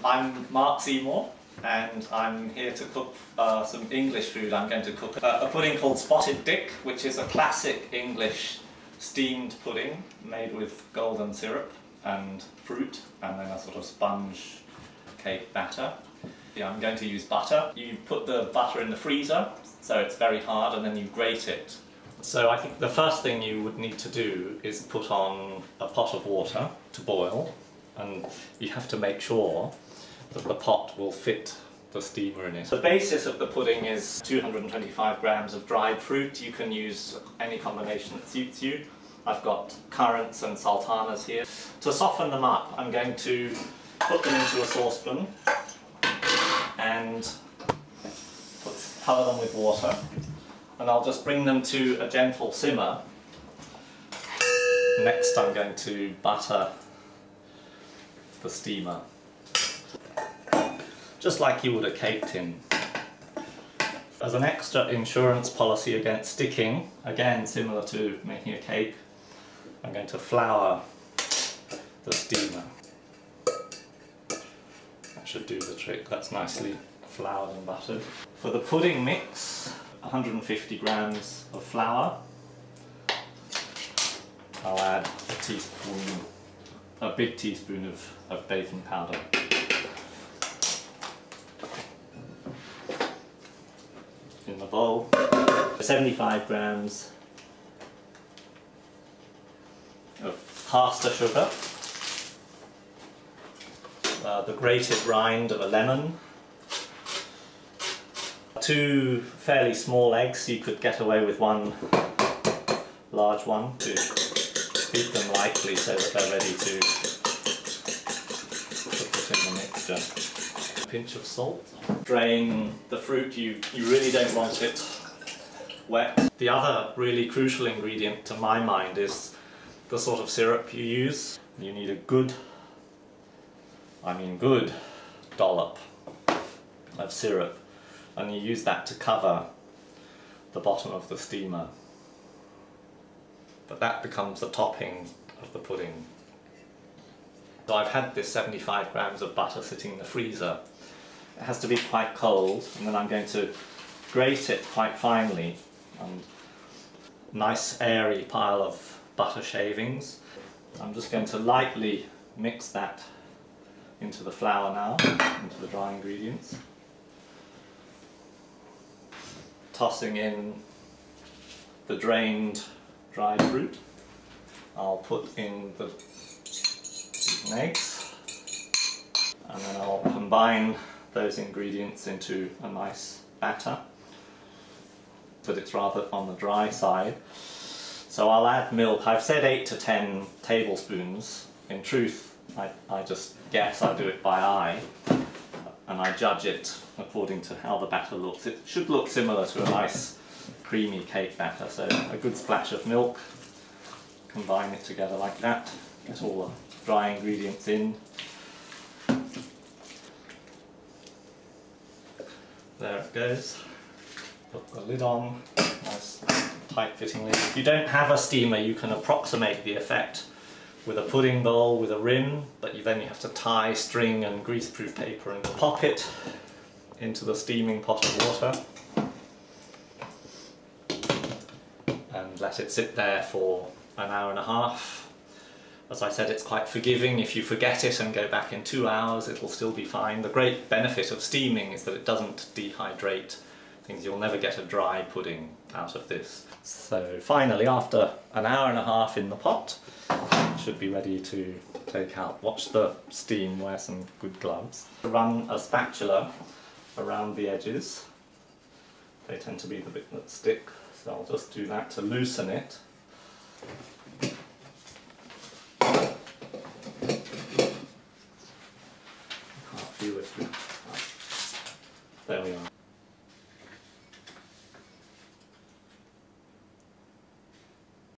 I'm Mark Seymour, and I'm here to cook some English food. I'm going to cook a pudding called Spotted Dick, which is a classic English steamed pudding made with golden syrup and fruit, and then a sort of sponge cake batter. I'm going to use butter. You put the butter in the freezer, so it's very hard, and then you grate it. So I think the first thing you would need to do is put on a pot of water to boil, and you have to make sure that the pot will fit the steamer in it. The basis of the pudding is 225 grams of dried fruit. You can use any combination that suits you. I've got currants and sultanas here. To soften them up, I'm going to put them into a saucepan and cover them with water, and I'll just bring them to a gentle simmer. Next I'm going to butter the steamer, just like you would a cake tin. As an extra insurance policy against sticking, again similar to making a cake, I'm going to flour the steamer. That should do the trick. That's nicely floured and buttered. For the pudding mix, 150 grams of flour. I'll add a big teaspoon of baking powder. In the bowl, 75 grams of pasta sugar, the grated rind of a lemon, 2 fairly small eggs. You could get away with 1 large one to beat them lightly so that they're ready to put in the mixture. A pinch of salt. Drain the fruit. You really don't want it wet. The other really crucial ingredient to my mind is the sort of syrup you use. You need a good dollop of syrup, and you use that to cover the bottom of the steamer. But that becomes the topping of the pudding. So I've had this 75 grams of butter sitting in the freezer. It has to be quite cold, and then I'm going to grate it quite finely. Nice airy pile of butter shavings. I'm just going to lightly mix that into the flour now, into the dry ingredients. Tossing in the drained dried fruit. I'll put in the eggs, and then I'll combine those ingredients into a nice batter, but it's rather on the dry side. So I'll add milk. I've said 8 to 10 tablespoons. In truth, I just guess. I do it by eye, and I judge it according to how the batter looks. It should look similar to a nice creamy cake batter, so a good splash of milk. Combine it together like that. Get all the dry ingredients in. There it goes. Put the lid on. Nice tight fitting lid. If you don't have a steamer, you can approximate the effect with a pudding bowl with a rim, but then you have to tie string and greaseproof paper and pop it into the steaming pot of water and let it sit there for an hour and a half. As I said, it's quite forgiving. If you forget it and go back in 2 hours, it'll still be fine. The great benefit of steaming is that it doesn't dehydrate things. You'll never get a dry pudding out of this. So finally, after an hour and a half in the pot, it should be ready to take out. Watch the steam, wear some good gloves. Run a spatula around the edges. They tend to be the bit that stick, so I'll just do that to loosen it. Can't feel it. There we are.